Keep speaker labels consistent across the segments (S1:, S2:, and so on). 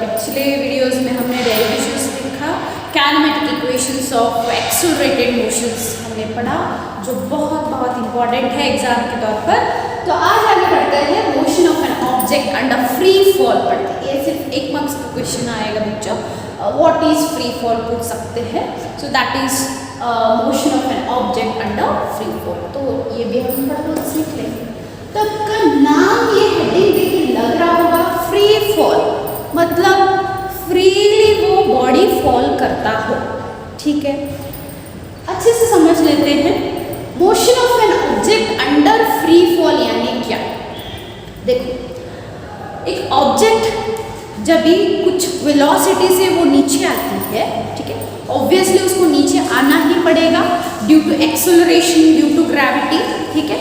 S1: पिछले वीडियोस में हमने डेरिवेशंस देखा, kinematic equations of accelerated motions हमने पढ़ा, जो बहुत इंपॉर्टेंट है एग्जाम के तौर पर। तो आज आगे बढ़ते हैं, motion of an object under free fall पढ़ते हैं। ये सिर्फ एक मार्क्स का क्वेश्चन आएगा बच्चों, व्हाट इज फ्री फॉल पूछ सकते हैं। So that is motion of an object under free fall. तो ये भी हम थोड़ा बहुत सीख लेंगे। तो आपका नाम ये हेडिंग देखिए लग रहा होगा, फ्री फॉल मतलब फ्रीली वो बॉडी फॉल करता हो, ठीक है। अच्छे से समझ लेते हैं, motion of an object under free fall यानी क्या। देखो, एक ऑब्जेक्ट जब भी कुछ वेलोसिटी से वो नीचे आती है, ठीक है, ऑब्वियसली उसको नीचे आना ही पड़ेगा due to acceleration, due to gravity, ठीक है।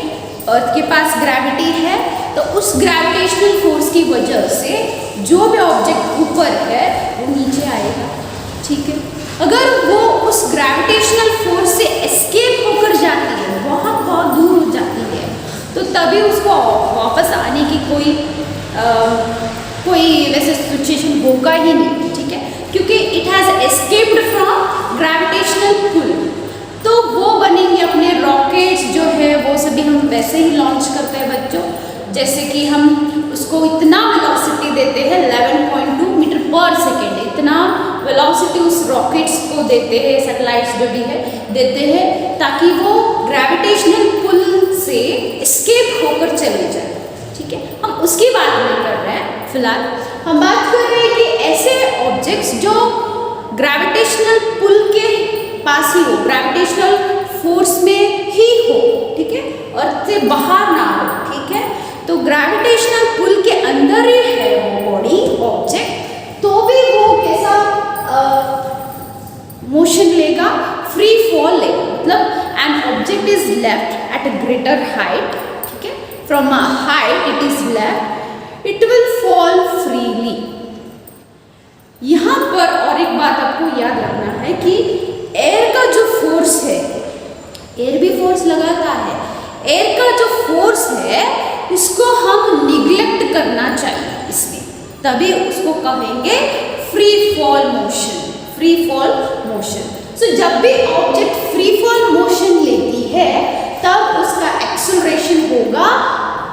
S1: अर्थ के पास ग्रेविटी है, तो उस ग्रेविटेशनल फोर्स की वजह से जो भी ऑब्जेक्ट ऊपर है वो नीचे आएगा, ठीक है। अगर वो उस ग्रेविटेशनल फोर्स से एस्केप होकर जाती है, बहुत दूर हो जाती है, तो तभी उसको वापस आने की कोई वैसे सिचुएशन होगा ही नहीं, ठीक है, क्योंकि it has escaped from gravitational pull. तो वो बनेंगे अपने रॉकेट्स जो है, वो सभी हम वैसे ही लॉन्च करते हैं बच्चों, जैसे कि हम उसको इतना वेलोसिटी देते हैं 11.2 मीटर पर सेकेंड, इतना वेलोसिटी उस रॉकेट्स को देते हैं, सैटेलाइट्स जो भी है देते हैं, ताकि वो ग्रेविटेशनल पुल से एस्केप होकर चले जाए, ठीक है। हम उसकी बात नहीं कर रहे हैं फिलहाल, हम बात कर रहे हैं कि ऐसे ऑब्जेक्ट्स जो ग्रेविटेशनल पुल के पास ही हो, ग्रेविटेशनल फोर्स में ही हो, ठीक है, अर्थ से बाहर ना हो, ठीक है। तो ग्रेविटेशनल पुल के अंदर ही है वो बॉडी ऑब्जेक्ट, तो भी वो कैसा मोशन लेगा, फ्री फॉल लेगा। मतलब an object is left at a greater height, ठीक है, from a height it is left, it will fall freely. यहाँ पर और एक बात आपको याद रखना है कि एयर का जो फोर्स है, एयर भी फोर्स लगाता है, एयर का जो फोर्स है इसको हम निग्लेक्ट करना चाहिए इसमें, तभी उसको कहेंगे free fall motion, free fall motion. So जब भी ऑब्जेक्ट फ्री फॉल मोशन लेती है तब उसका एक्सेलरेशन होगा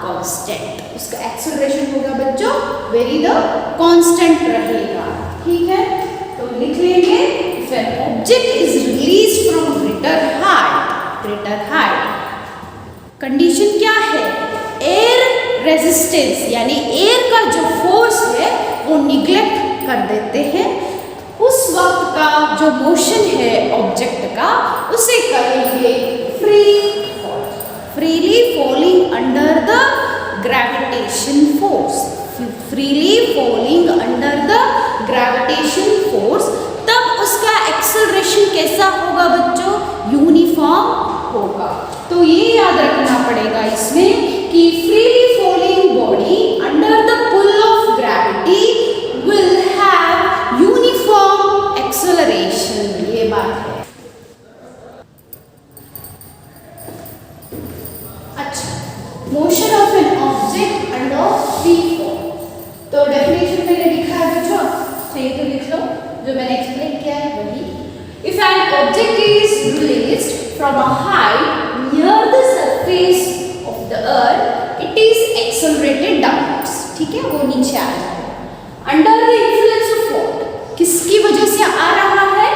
S1: कांस्टेंट, उसका एक्सेलरेशन होगा बच्चों वेरी द कांस्टेंट रहेगा, ठीक है। तो लिख लेंगे, if an object is released from greater height, condition क्या है, एयर रेजिस्टेंस यानी एयर का जो फोर्स है वो निग्लेक्ट कर देते हैं, उस वक्त का जो मोशन है ऑब्जेक्ट का उसे कहेंगे free fall, freely falling under the gravitation force, freely falling under the gravitation force. तब उसका एक्सेलरेशन कैसा होगा बच्चों, यूनिफॉर्म होगा। तो ये याद रखना पड़ेगा इसमें कि freely falling body under the pull of gravity will have uniform acceleration, ये बात है। अच्छा, motion of an object under free fall, तो डेफिनेशन मैंने लिखा है बच्चों, चाहिए तो लिख लो, जो मैंने एक्सप्लेन किया है वही। If an object is released from a height near the surface of the earth, it is accelerated downwards, ठीक है, वो नीचे आ रहा है under the influence of what, किसकी वजह से आ रहा है,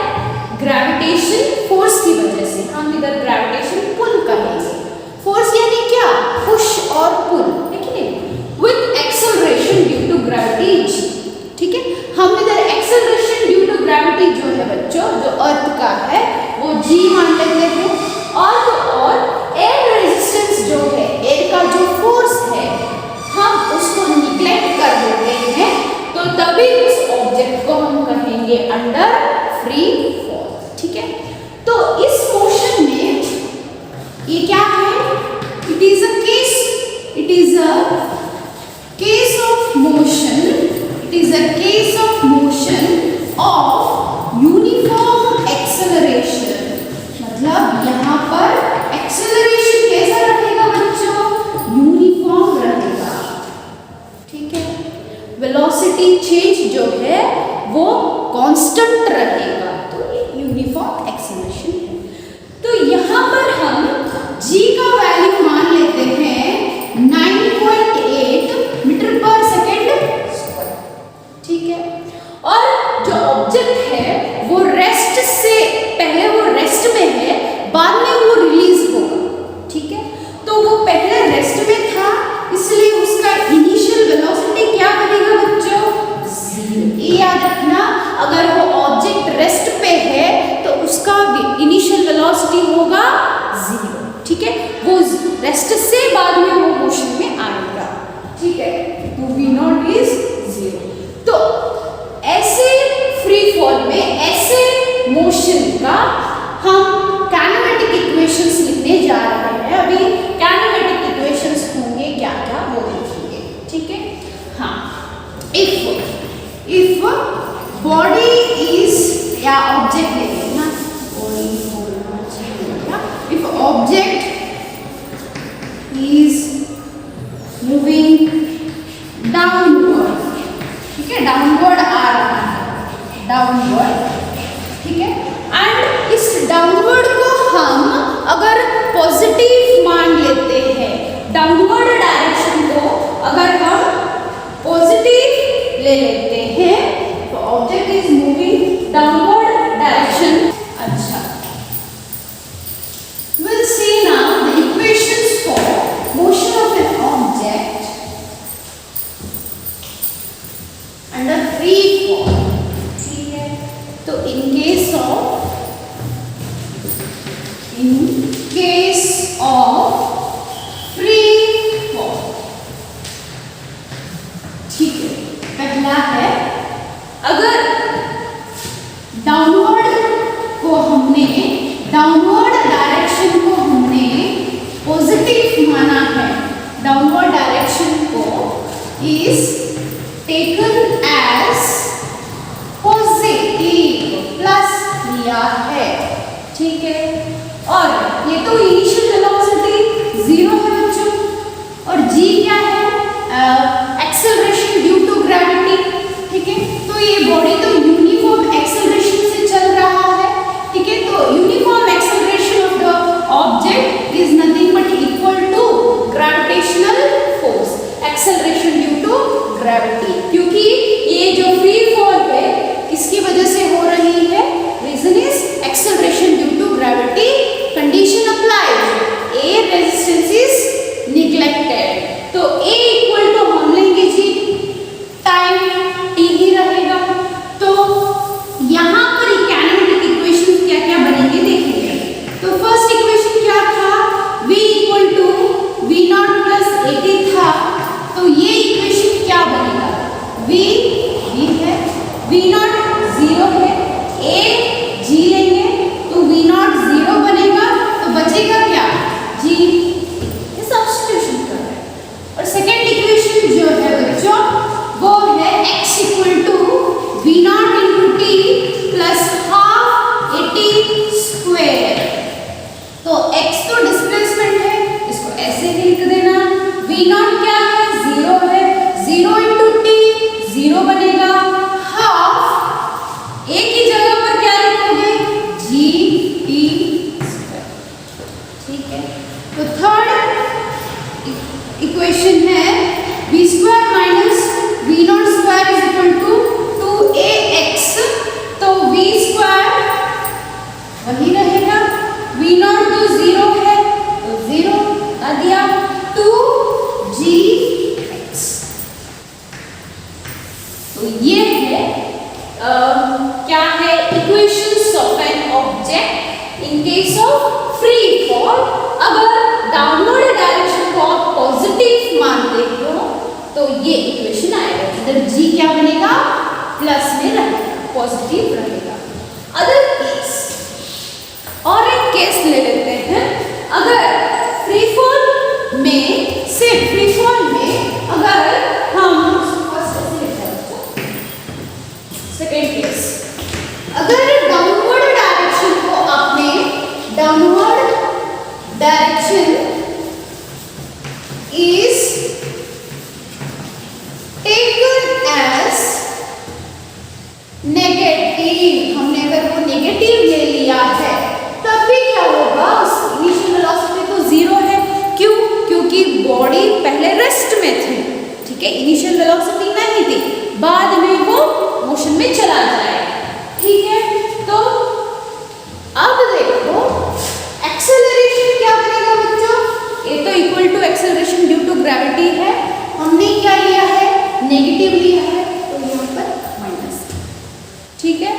S1: ग्रेविटेशन फोर्स की वजह से, हम इधर ग्रेविटेशन पुल कहेंगे। फोर्स यानी क्या, पुश और पुल, है कि नहीं, with acceleration due to gravity, ठीक है। हम इधर एक्सेलरेशन ड्यू टू ग्रेविटी जो है बच्चों, जो अर्थ का है वो g मान लेते हैं, और एयर रेजिस्टेंस जो है, एयर का जो फोर्स है हम उसको निग्लेक्ट कर देते हैं, तो तभी उस ऑब्जेक्ट को हम कहेंगे अंडर फ्री फॉल, ठीक है। तो इस मोशन में ये क्या है, it is a case of motion, it is a case of motion of uniform acceleration. मतलब यहाँ पर एक्सेलरेशन कैसा रहेगा बच्चों, यूनिफॉर्म रहेगा, ठीक है। वेलोसिटी चेंज जो है वो कांस्टेंट रहेगा, तो ये यूनिफॉर्म एक्सेलरेशन है। तो यहाँ पर हम g का वैल्यू मान लेते हैं 9.8 मीटर पर सेकेंड स्क्वायर, ठीक है। और जो ऑब्जेक्ट है वो रेस्ट से पहले वो रेस्ट में है, बाद में वो रिलीज होगा, ठीक है। तो वो पहले रेस्ट में था, इसलिए उसका इनिशियल वेलोसिटी क्या बनेगा बच्चों? 0। ये याद रखना, अगर वो ऑब्जेक्ट रेस्ट पे है तो उसका इनिशियल वेलोसिटी होगा 0, ठीक है। वो रेस्ट से बाद में वो मोशन में आएगा, ठीक है। तो v0 इज 0। तो ऐसे फ्री फॉल में ऐसे मोशन का हम काइनेमेटिक इक्वेशंस लिखने जा रहे हैं। अभी काइनेमेटिक इक्वेशंस होंगे क्या क्या वो देखेंगे, ठीक है। हाँ, इफ बॉडी इज या ऑब्जेक्ट ले लेना, if object is moving downward, ठीक है, डाउनवर्ड आ रहा है, डाउनवर्ड, ठीक है। एंड इस डाउनवर्ड को हम अगर पॉजिटिव मान लेते हैं, डाउनवर्ड डायरेक्शन को अगर हम पॉजिटिव ले लेते हैं, तो object is moving downward direction. अच्छा, we'll see now the equations for motion of an object under free fall, ठीक है। तो in case of free fall, ठीक है। पहला है, अगर डाउनवर्ड डायरेक्शन को हमने पॉजिटिव माना है, डाउनवर्ड डायरेक्शन को is taken as positive plus लिया है, ठीक है। और ये तो इनिशियल वेलोसिटी 0 है बच्चों, और g क्या है? एक्सेलरेशन ड्यू टू ग्रेविटी, ठीक है। तो ये बॉडी तो यूनिफॉर्म एक्सेलरेशन से चल रहा है, ठीक है। तो uniform acceleration of the object is nothing but equal to gravitational force, acceleration due to gravity. क्योंकि ये जो फ्री फॉल है किसकी वजह से हो रही है? Reason is acceleration due to gravity, condition applied, air resistance is neglected. तो ए इक्वल टू हम लेंगे जी टाइम टी ही रहेगा। तो यहाँ पर काइनेमेटिक इक्वेशन क्या क्या बनेंगे देखेंगे। तो फर्स्ट इक्वेशन क्या था? v equal to v0 plus at था। तो ये इक्वेशन क्या बनेगा? v है, v0 0 है, a g लेंगे तो v0 0 बनेगा, तो बचेगा क्या? g। ये सब्स्टिट्यूशन कर रहे हैं। और सेकेंड इक्वेशन जो है बच्चों वो है x equal to v0 into T plus half at square. तो x तो डिस्प्लेसमेंट है, इसको ऐसे ही लिख देना। v0 क्या है? 0 है, 0 इंटू टी 0 बनेगा, हाफ a की जगह पर क्या लिखोगे? g t स्क्वायर, ठीक है। तो थर्ड इक्वेशन है v square minus v0 square is equal to 2ax। तो v स्क्वायर वही रहेगा, v0 तो 0 है तो 0 आ दिया, 2gx। तो ये है क्या है? Equations of an object in case of free fall. अगर डाउनवर्ड डायरेक्शन को आप पॉजिटिव मानते हो तो ये इक्वेशन आएगा, इधर g क्या बनेगा? प्लस में रहेगा, पॉजिटिव रहेगा। अदर केस, और एक केस ले लेते हैं। अगर फ्री फॉल में से फ्री फॉल में अगर हम सेकेंड केस, अगर डाउनवर्ड डायरेक्शन को आपने downward direction is taken as में चला जाए, ठीक है। तो अब देखो एक्सेलरेशन क्या बनेगा बच्चों, ए तो equal to acceleration due to gravity है, हमने क्या लिया है, नेगेटिव लिया है, तो यहाँ पर माइनस, ठीक है।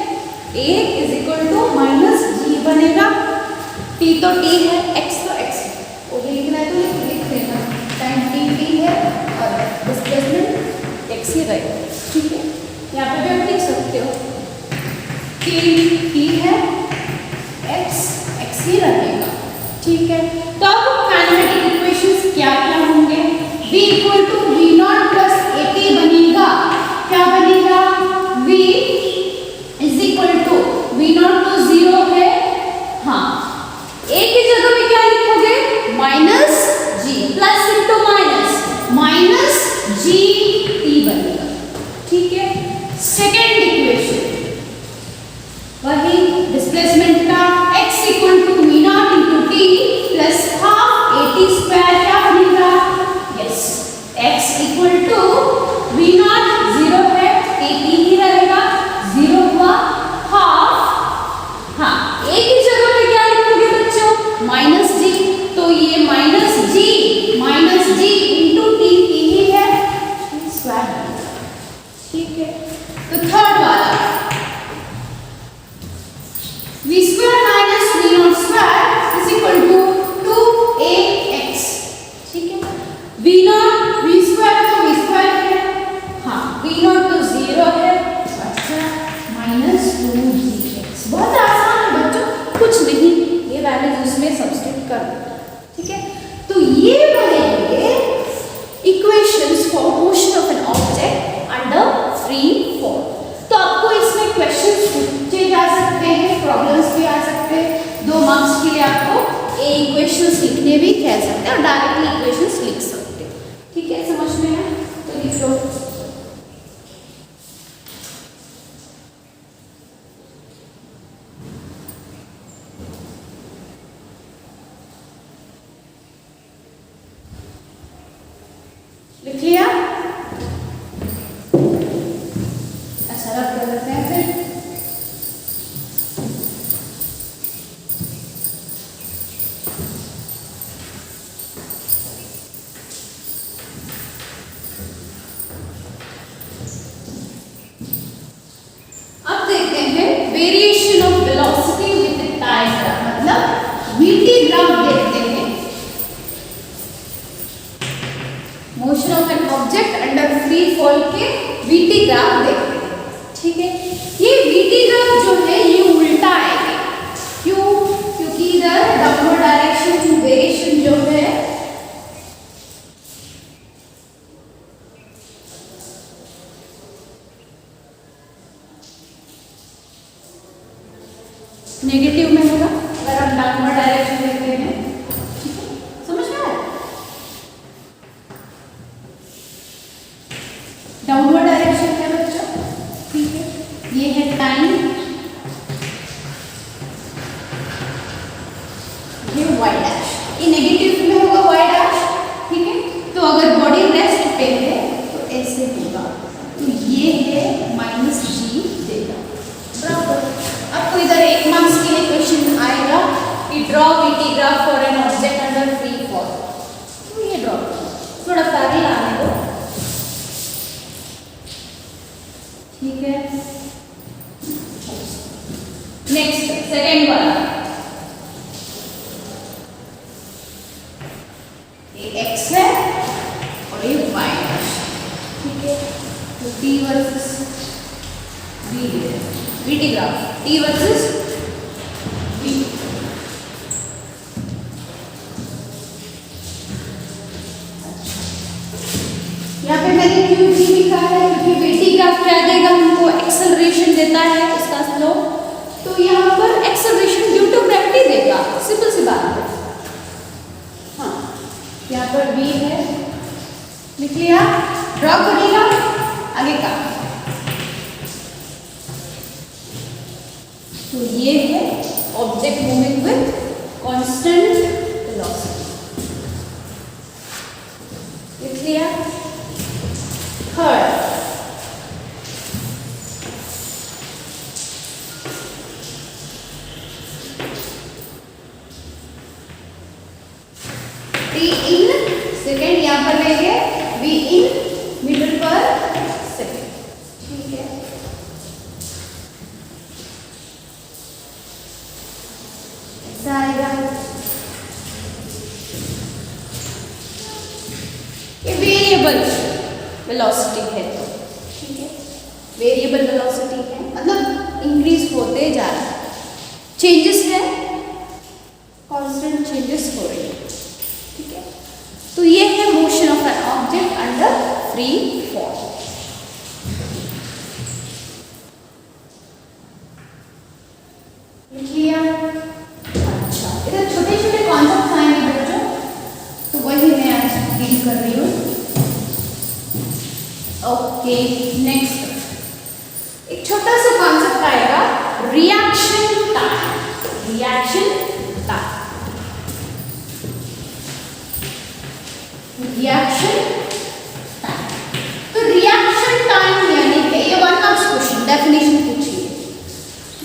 S1: ए इज इक्वल टू माइनस जी बनेगा, टी तो टी है, एक्स तो एक्स है, वो भी लिखना है तो लिख लेना, टाइम टी टी है और डिस्प्लेसमेंट एक्स ही रहेगा, ठीक है। यहाँ पे भी आप लिख सकते हो टी है, एक्स एक्स ही रहेगा, ठीक है। तो अब काइनेमेटिक इक्वेशंस क्या क्या होंगे, v equal to V not plus A T बनेगा, क्या बनेगा, v is equal to V not तो जीरो है, हाँ ए की जगह में क्या लिखोगे, minus G, plus into minus, minus G T बनेगा, ठीक है। सेकेंड इक्वेशन वही डिस्प्लेसमेंट का x equal to V not into T plus half A T square, क्या बनेगा, yes x equal to V not zero है, टी टी ही रहेगा, zero हुआ, हाफ, हाँ a की जगह पे क्या लिखोगे बच्चों, माइनस जी, तो ये minus g into t t ही है, स्क्वायर बनेगा, ठीक है। तो थर्ड वाला v square minus v not square is equal to 2ax, ठीक है। v नॉट v स्क्वायर तो v स्क्वायर है, हाँ v नॉट तो जीरो है, अच्छा माइनस 2gx, बहुत आसान है बच्चों, कुछ नहीं, ये वैल्यूज उसमें सब्स्टिट्यूट कर दो, ठीक है। तो ये बनेंगे equations for motion of an object under free fall. तो आपको इसमें क्वेश्चंस पूछे जा सकते हैं, प्रॉब्लम्स भी आ सकते हैं, 2 मार्क्स के लिए आपको ए इक्वेशंस लिखने भी कह सकते हैं और डायरेक्टली इक्वेशंस लिख सकते हैं, ठीक है, समझ में है तो लिख लो। लिख लिया, अच्छा रब कर देते हैं फिर। अब देखते हैं variation of velocity with time graph, मतलब वीटी ग्राफ देखते हैं, motion of an object under free fall के वीटी ग्राफ देखते हैं, ठीक है। ये वीटी ग्राफ जो है ये उल्टा आएगा, क्यों, क्योंकि इधर डाउनवर्ड डायरेक्शन वेरिएशन जो है नेगेटिव में होगा, अगर हम डाउनवर्ड डायरेक्शन देखते हैं, ठीक है, समझ में आया, डाउनवर्ड डायरेक्शन है बच्चों, ठीक है, ये है टाइम, ये y डैश, ये नेगेटिव में होगा y डैश, ठीक है। तो अगर बॉडी रेस्ट पे है तो ऐसे होगा, तो ये है माइनस जी देगा, बराबर। आपको इधर 1 मार्क्स के लिए क्वेश्चन आएगा कि draw VT graph for an object under free fall, तो ये ड्रॉ थोड़ा पैरेलल आने दो, ठीक है। नेक्स्ट सेकेंड वाला, ये x है और ये y है, ठीक है। तो t वर्सेस v है, VT graph t versus v, यहाँ पे मैंने क्यों v लिखा है, क्योंकि वीटी ग्राफ क्या देगा हमको, एक्सेलरेशन देता है इसका स्लोप, तो यहाँ पर एक्सेलरेशन ड्यू टू ग्रेविटी देगा, सिंपल सी बात है, हाँ यहाँ पर v है, लिख लिया, ड्रॉ करिएगा आगे का, तो ये है object moving with constant velocity, लिख लिया। थर्ड t in सेकेंड यहाँ पर लेंगे v in मीटर पर सेकेंड, ठीक है। ऐसा आएगा। ये वेरिएबल वेलोसिटी है, तो ठीक है, वेरिएबल वेलोसिटी है, मतलब इंक्रीज होते जा रहा है, चेंजेस है, कांस्टेंट चेंजेस हो रही है, ठीक है। तो ये है motion of an object under free fall. लिख लिया? अच्छा, इधर छोटे छोटे कॉन्सेप्ट आएंगे बच्चों, तो वही मैं आज डील कर रही हूँ। ओके, नेक्स्ट एक छोटा सा कॉन्सेप्ट आएगा, reaction time. Reaction time, reaction time. तो रिएक्शन टाइम यानी कि ये वन मार्क्स क्वेश्चन, डेफिनेशन पूछिए।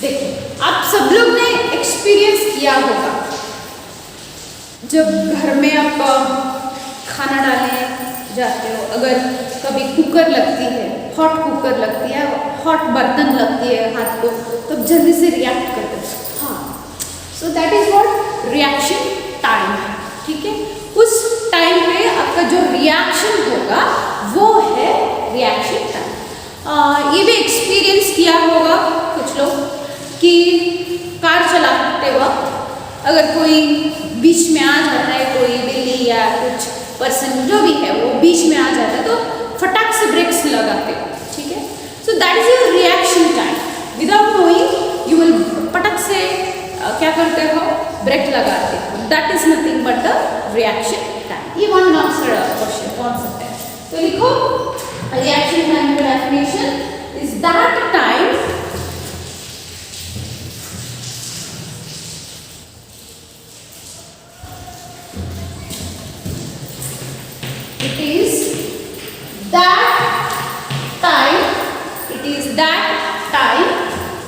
S1: देखो, आप सब लोग ने एक्सपीरियंस किया होगा, जब घर में आप खाना डालने जाते हो, अगर कभी कुकर लगती है, हॉट कुकर लगती है, हॉट बर्तन लगती है हाथ को, तो जल्दी से रिएक्ट करते हो। हाँ, so that is what reaction time है, ठीक है। उस टाइम पे आपका जो रिएक्शन होगा वो है रिएक्शन टाइम। ये भी एक्सपीरियंस किया होगा कुछ लोग कि कार चलाते वक्त अगर कोई बीच में आ जाता है, कोई बिल्ली या कुछ पर्सन जो भी है वो बीच में आ जाता है, तो फटाक से ब्रेक्स लगाते हो, ठीक है। So that is your reaction time. Without knowing you will पटक से क्या करते हो, ब्रेक लगाते हो। That is nothing but the reaction time. ये वन मार्क्स क्वेश्चन कॉन्सेप्ट है, तो लिखो रिएक्शन टाइम का definition is that time it is that time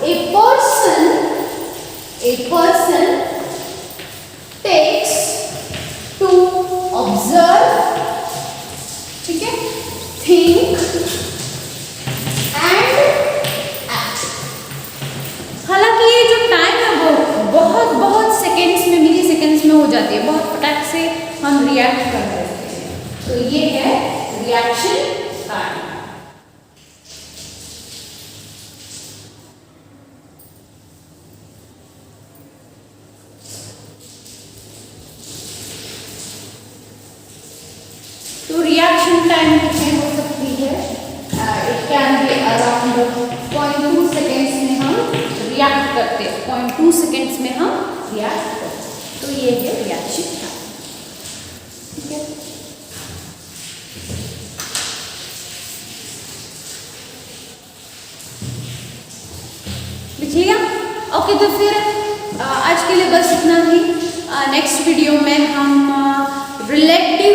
S1: a person takes to observe, ठीक है, think and act। हालांकि ये जो टाइम है वो बहुत सेकेंड्स में, मिली सेकेंड्स में हो जाती है, बहुत फटाक से हम रिएक्ट कर देते हैं, तो ये है रिएक्शन टाइम। तो रिएक्शन टाइम कितनी हो सकती है, it can be around 0.2 seconds में हम रिएक्ट करते हैं, 0.2 सेकेंड्स में हम रिएक्ट करते हैं, तो ये है रिएक्शन टाइम, ठीक है। लिखिएगा। ओके, तो फिर आज के लिए बस इतना ही। नेक्स्ट वीडियो में हम रिलेटिव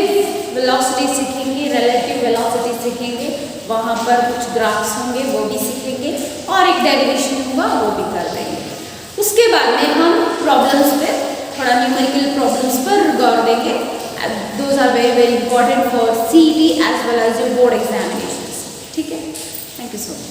S1: वेलोसिटी सीखेंगे, रिलेटिव वेलोसिटी सीखेंगे, वहाँ पर कुछ ग्राफ्स होंगे वो भी सीखेंगे, और एक डेरिवेशन होगा वो भी कर देंगे। उसके बाद में हम प्रॉब्लम्स पे, थोड़ा न्यूमेरिकल प्रॉब्लम्स पर गौर देंगे। Those are very very important for CET as well as your board examinations, ठीक है। Thank you so much.